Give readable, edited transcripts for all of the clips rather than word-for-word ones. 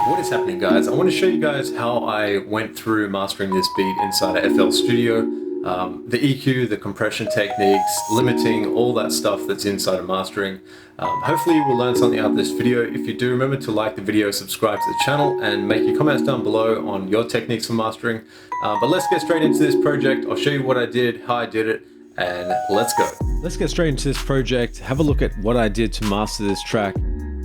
What is happening, guys? I want to show you guys how I went through mastering this beat inside of FL Studio. The EQ, the compression techniques, limiting, all that stuff that's inside of mastering. Hopefully you will learn something out of this video. If you do, remember to like the video, subscribe to the channel, and make your comments down below on your techniques for mastering. But let's get straight into this project. I'll show you what I did, how I did it, and let's go. Let's get straight into this project, have a look at what I did to master this track.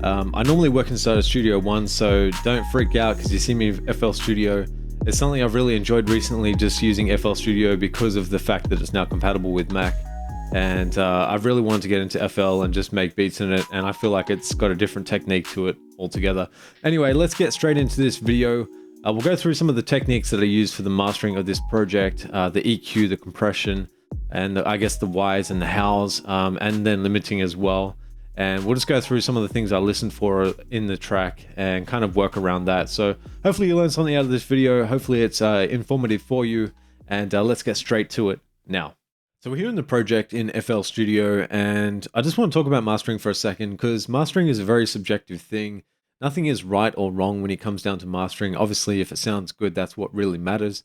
I normally work inside of Studio One, so don't freak out because you see me in FL Studio. It's something I've really enjoyed recently, just using FL Studio because of the fact that it's now compatible with Mac. And I've really wanted to get into FL and just make beats in it, and I feel like it's got a different technique to it altogether. Anyway, let's get straight into this video. We'll go through some of the techniques that I used for the mastering of this project, the EQ, the compression, and I guess the whys and the hows, and then limiting as well. And we'll just go through some of the things I listened for in the track and kind of work around that. So hopefully you learned something out of this video. Hopefully it's informative for you, and let's get straight to it now. So we're here in the project in FL Studio, and I just want to talk about mastering for a second because mastering is a very subjective thing. Nothing is right or wrong when it comes down to mastering. Obviously, if it sounds good, that's what really matters.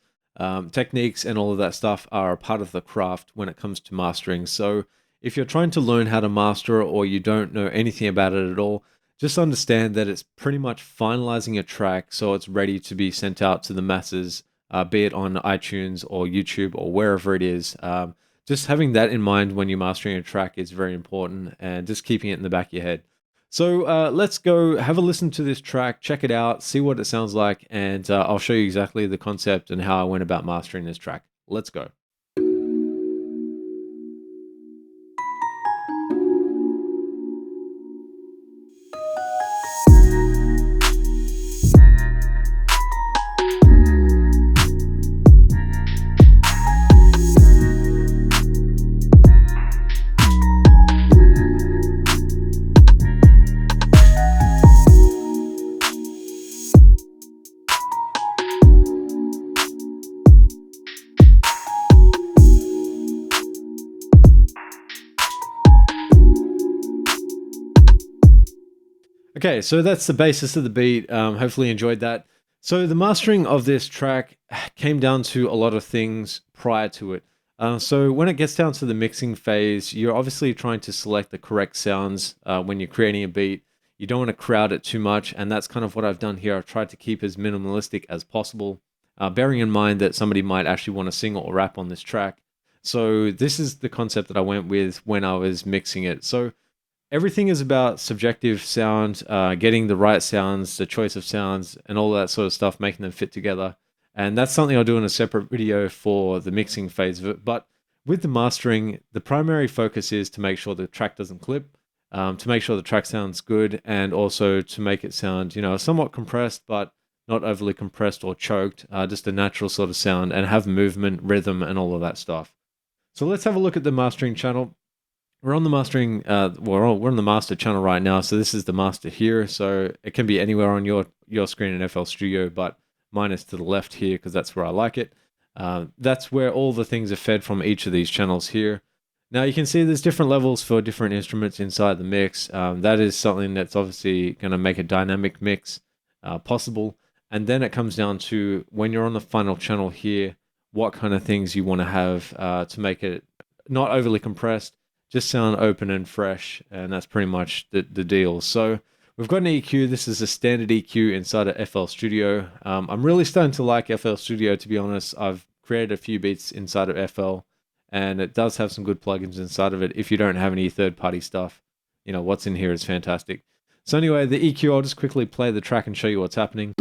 Techniques and all of that stuff are a part of the craft when it comes to mastering. So if you're trying to learn how to master or you don't know anything about it at all, just understand that it's pretty much finalizing a track so it's ready to be sent out to the masses, be it on iTunes or YouTube or wherever it is. Just having that in mind when you're mastering a track is very important, and just keeping it in the back of your head. So let's go have a listen to this track, check it out, see what it sounds like, and I'll show you exactly the concept and how I went about mastering this track. Let's go. Okay, so that's the basis of the beat. Hopefully you enjoyed that. So the mastering of this track came down to a lot of things prior to it. So when it gets down to the mixing phase, you're obviously trying to select the correct sounds when you're creating a beat. You don't want to crowd it too much, and that's kind of what I've done here. I've tried to keep as minimalistic as possible, bearing in mind that somebody might actually want to sing or rap on this track. So this is the concept that I went with when I was mixing it. So everything is about subjective sound, getting the right sounds, the choice of sounds, and all that sort of stuff, making them fit together. And that's something I'll do in a separate video for the mixing phase of it. But with the mastering, the primary focus is to make sure the track doesn't clip, to make sure the track sounds good, and also to make it sound, somewhat compressed, but not overly compressed or choked, just a natural sort of sound, and have movement, rhythm, and all of that stuff. So let's have a look at the mastering channel. We're on the mastering, we're on the master channel right now, so this is the master here. So it can be anywhere on your screen in FL Studio, but mine is to the left here because that's where I like it. That's where all the things are fed from each of these channels here. Now you can see there's different levels for different instruments inside the mix. That is something that's obviously going to make a dynamic mix possible. And then it comes down to when you're on the final channel here, what kind of things you want to have to make it not overly compressed, just sound open and fresh, and that's pretty much the deal. So we've got an EQ. This is a standard EQ inside of FL Studio. I'm really starting to like FL Studio, to be honest. I've created a few beats inside of FL, and it does have some good plugins inside of it. If you don't have any third-party stuff, what's in here is fantastic. So anyway, the EQ, I'll just quickly play the track and show you what's happening.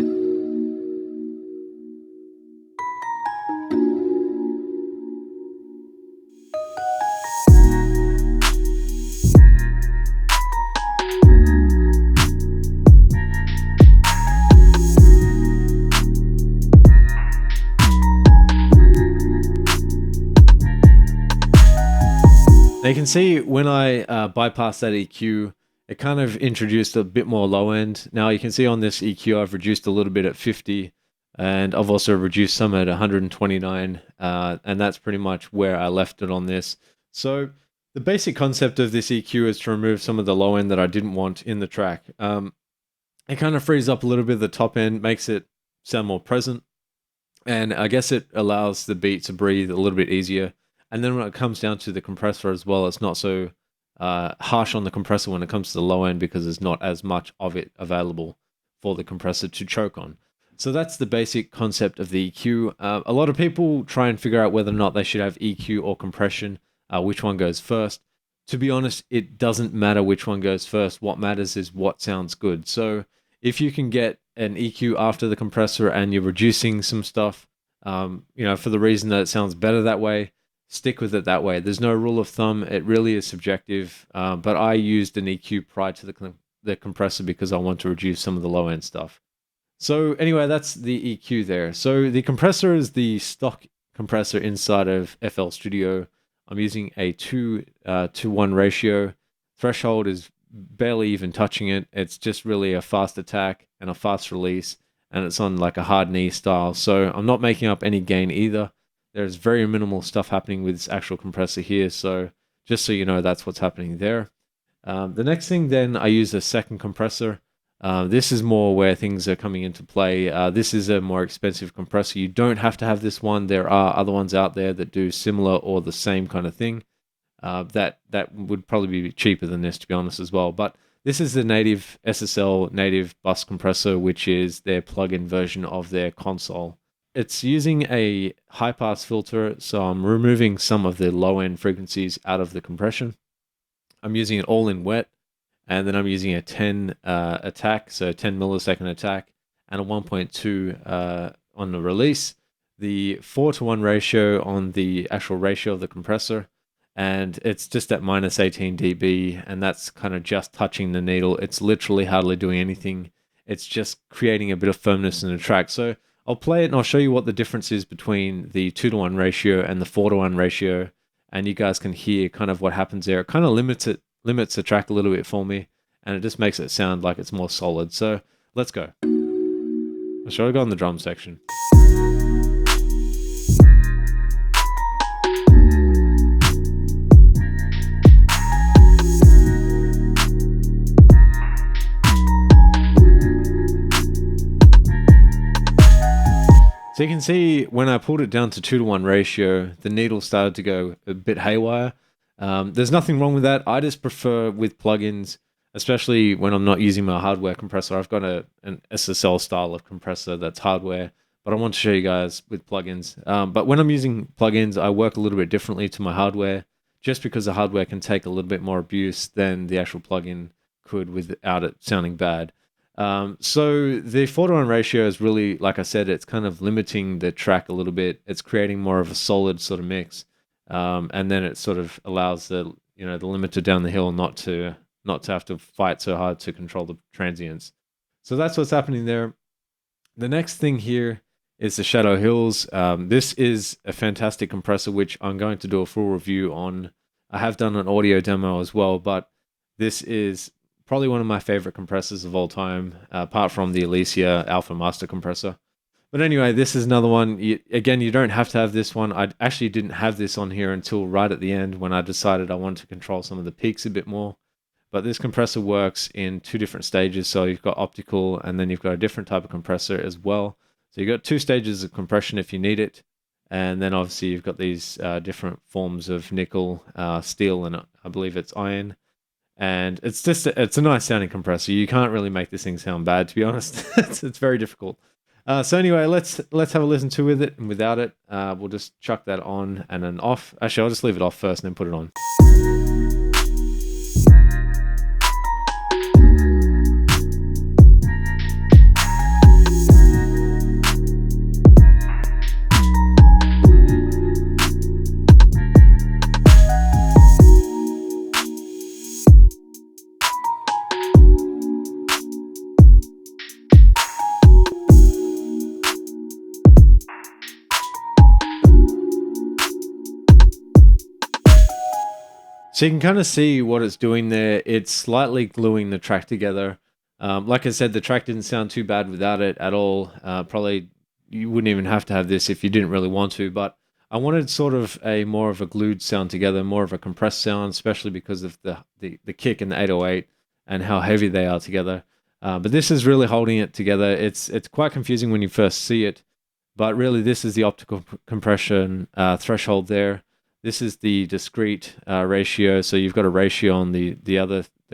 Now you can see when I bypass that EQ, it kind of introduced a bit more low end. Now you can see on this EQ, I've reduced a little bit at 50, and I've also reduced some at 129, and that's pretty much where I left it on this. So the basic concept of this EQ is to remove some of the low end that I didn't want in the track. it kind of frees up a little bit of the top end, makes it sound more present. And I guess it allows the beat to breathe a little bit easier. And then when it comes down to the compressor as well, it's not so harsh on the compressor when it comes to the low end because there's not as much of it available for the compressor to choke on. So that's the basic concept of the EQ. A lot of people try and figure out whether or not they should have EQ or compression, which one goes first. To be honest, it doesn't matter which one goes first. What matters is what sounds good. So if you can get an EQ after the compressor and you're reducing some stuff, for the reason that it sounds better that way, stick with it that way. There's no rule of thumb. It really is subjective. But I used an EQ prior to the compressor because I want to reduce some of the low end stuff. So anyway, that's the EQ there. So the compressor is the stock compressor inside of FL Studio. I'm using a 2:1 ratio. Threshold is barely even touching it. It's just really a fast attack and a fast release, and it's on like a hard knee style. So I'm not making up any gain either. There's very minimal stuff happening with this actual compressor here. So just so you know, that's what's happening there. The next thing then, I use a second compressor. This is more where things are coming into play. This is a more expensive compressor. You don't have to have this one. There are other ones out there that do similar or the same kind of thing. That would probably be cheaper than this, to be honest, as well. But this is the native SSL native bus compressor, which is their plug-in version of their console. It's using a high-pass filter, so I'm removing some of the low-end frequencies out of the compression. I'm using it all in wet. And then I'm using a 10 attack, so 10 millisecond attack, and a 1.2 on the release. The 4:1 ratio on the actual ratio of the compressor, and it's just at minus 18 dB, and that's kind of just touching the needle. It's literally hardly doing anything. It's just creating a bit of firmness in the track. So I'll play it and I'll show you what the difference is between the 2:1 ratio and the 4:1 ratio, and you guys can hear kind of what happens there. It kind of limits the track a little bit for me, and it just makes it sound like it's more solid. So let's go. Shall I go on the drum section? So you can see when I pulled it down to 2:1 ratio, the needle started to go a bit haywire. There's nothing wrong with that. I just prefer with plugins, especially when I'm not using my hardware compressor. I've got an SSL style of compressor that's hardware, but I want to show you guys with plugins. But when I'm using plugins, I work a little bit differently to my hardware, just because the hardware can take a little bit more abuse than the actual plugin could without it sounding bad. So the 4:1 ratio is really, like I said, it's kind of limiting the track a little bit. It's creating more of a solid sort of mix. And then it sort of allows the limiter down the hill not to have to fight so hard to control the transients. So that's what's happening there. The next thing here is the Shadow Hills. This is a fantastic compressor, which I'm going to do a full review on. I have done an audio demo as well, but this is probably one of my favorite compressors of all time, apart from the Elysia Alpha Master compressor. But anyway, this is another one. Again, you don't have to have this one. I actually didn't have this on here until right at the end when I decided I wanted to control some of the peaks a bit more. But this compressor works in two different stages. So you've got optical, and then you've got a different type of compressor as well. So you've got two stages of compression if you need it. And then obviously you've got these different forms of nickel, steel, and I believe it's iron. And it's a nice sounding compressor. You can't really make this thing sound bad, to be honest. It's very difficult. So anyway, let's have a listen to with it and without it. We'll just chuck that on and then off. Actually, I'll just leave it off first and then put it on. So you can kind of see what it's doing there. It's slightly gluing the track together. Like I said, the track didn't sound too bad without it at all. Probably you wouldn't even have to have this if you didn't really want to, but I wanted sort of more of a glued sound together, more of a compressed sound, especially because of the kick and the 808 and how heavy they are together. But this is really holding it together. It's quite confusing when you first see it, but really this is the optical compression threshold there. This is the discrete ratio. So you've got a ratio on the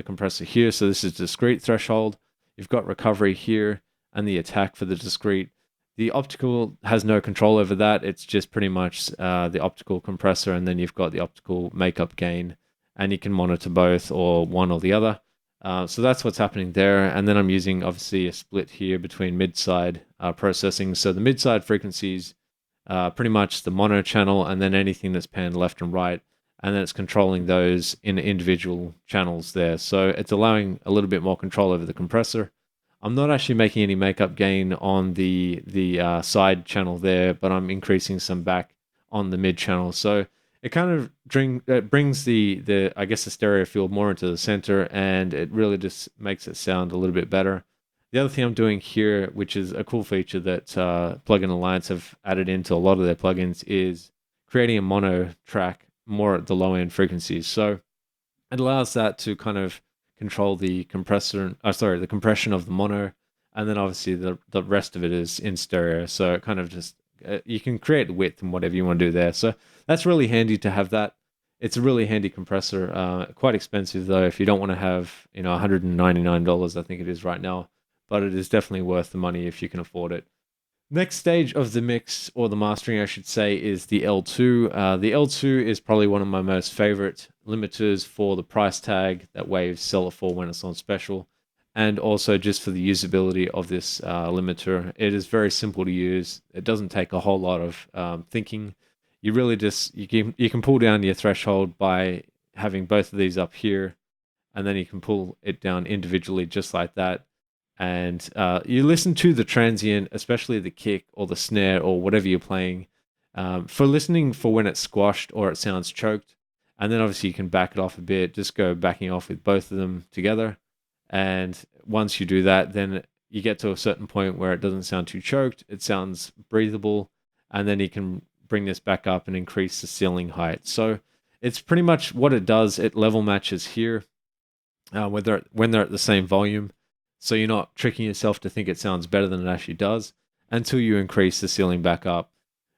compressor here. So this is discrete threshold. You've got recovery here and the attack for the discrete. The optical has no control over that. It's just pretty much the optical compressor, and then you've got the optical makeup gain, and you can monitor both or one or the other. So that's what's happening there. And then I'm using obviously a split here between mid-side processing. So the mid-side frequencies, pretty much the mono channel, and then anything that's panned left and right. And then it's controlling those in individual channels there. So it's allowing a little bit more control over the compressor. I'm not actually making any makeup gain on the side channel there, but I'm increasing some back on the mid channel. So it kind of brings the I guess the stereo field more into the center, and it really just makes it sound a little bit better. The other thing I'm doing here, which is a cool feature that Plugin Alliance have added into a lot of their plugins, is creating a mono track more at the low end frequencies. So it allows that to kind of control the compressor, the compression of the mono, and then obviously the rest of it is in stereo. So it kind of just you can create the width and whatever you want to do there. So that's really handy to have that. It's a really handy compressor. Quite expensive though if you don't want to have $199 I think it is right now, but it is definitely worth the money if you can afford it. Next stage of the mix, or the mastering I should say, is the L2. The L2 is probably one of my most favorite limiters for the price tag that Waves sell it for when it's on special, and also just for the usability of this limiter. It is very simple to use. It doesn't take a whole lot of thinking. You really just, you can pull down your threshold by having both of these up here, and then you can pull it down individually just like that. And you listen to the transient, especially the kick or the snare or whatever you're playing, for listening for when it's squashed or it sounds choked. And then obviously you can back it off a bit, just go backing off with both of them together. And once you do that, then you get to a certain point where it doesn't sound too choked, it sounds breathable, and then you can bring this back up and increase the ceiling height. So it's pretty much what it does. It level matches here when they're at the same volume. So you're not tricking yourself to think it sounds better than it actually does until you increase the ceiling back up.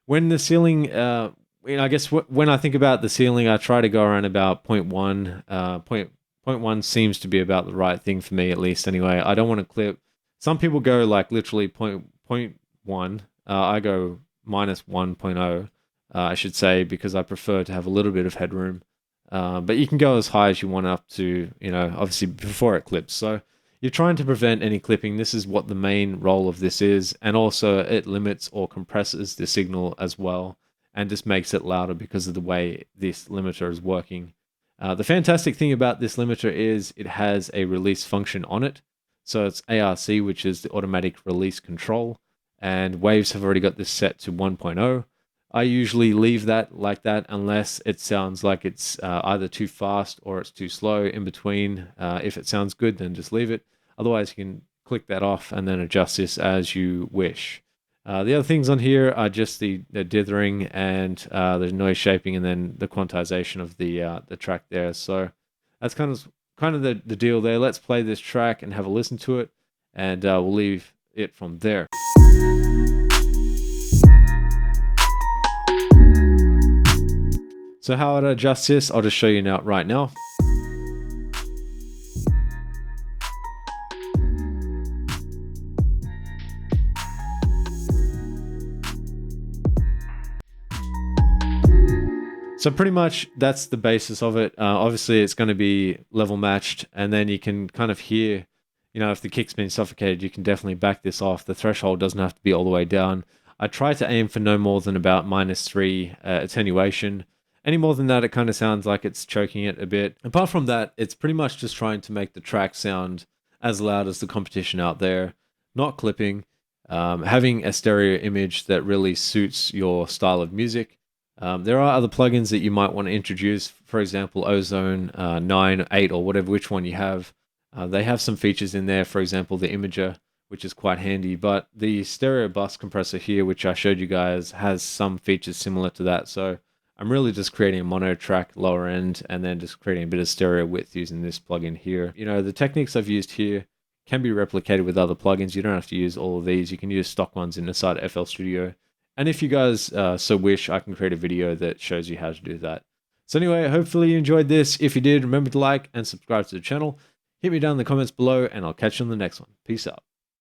When the ceiling, I guess when I think about the ceiling, I try to go around about 0.1. 0.1 seems to be about the right thing for me, at least anyway. I don't want to clip. Some people go like literally 0.1. I go minus 1.0, I should say, because I prefer to have a little bit of headroom. But you can go as high as you want up to, obviously before it clips. So you're trying to prevent any clipping. This is what the main role of this is. And also it limits or compresses the signal as well, and just makes it louder because of the way this limiter is working. The fantastic thing about this limiter is it has a release function on it. So it's ARC, which is the automatic release control. And Waves have already got this set to 1.0. I usually leave that like that unless it sounds like it's either too fast or it's too slow in between. If it sounds good, then just leave it. Otherwise, you can click that off and then adjust this as you wish. The other things on here are just the dithering and the noise shaping, and then the quantization of the track there. So that's kind of the deal there. Let's play this track and have a listen to it, and we'll leave it from there. So how I'd adjust this, I'll just show you right now. So pretty much that's the basis of it. Obviously it's going to be level matched, and then you can kind of hear, if the kick's been suffocated, you can definitely back this off. The threshold doesn't have to be all the way down. I try to aim for no more than about -3 attenuation. Any more than that, it kind of sounds like it's choking it a bit. Apart from that, it's pretty much just trying to make the track sound as loud as the competition out there, not clipping, having a stereo image that really suits your style of music. There are other plugins that you might want to introduce, for example, Ozone 9, 8, or which one you have. They have some features in there, for example, the Imager, which is quite handy, but the stereo bus compressor here, which I showed you guys, has some features similar to that. So I'm really just creating a mono track lower end and then just creating a bit of stereo width using this plugin here. The techniques I've used here can be replicated with other plugins. You don't have to use all of these. You can use stock ones inside FL Studio. And if you guys so wish, I can create a video that shows you how to do that. So anyway, hopefully you enjoyed this. If you did, remember to like and subscribe to the channel. Hit me down in the comments below, and I'll catch you on the next one. Peace out.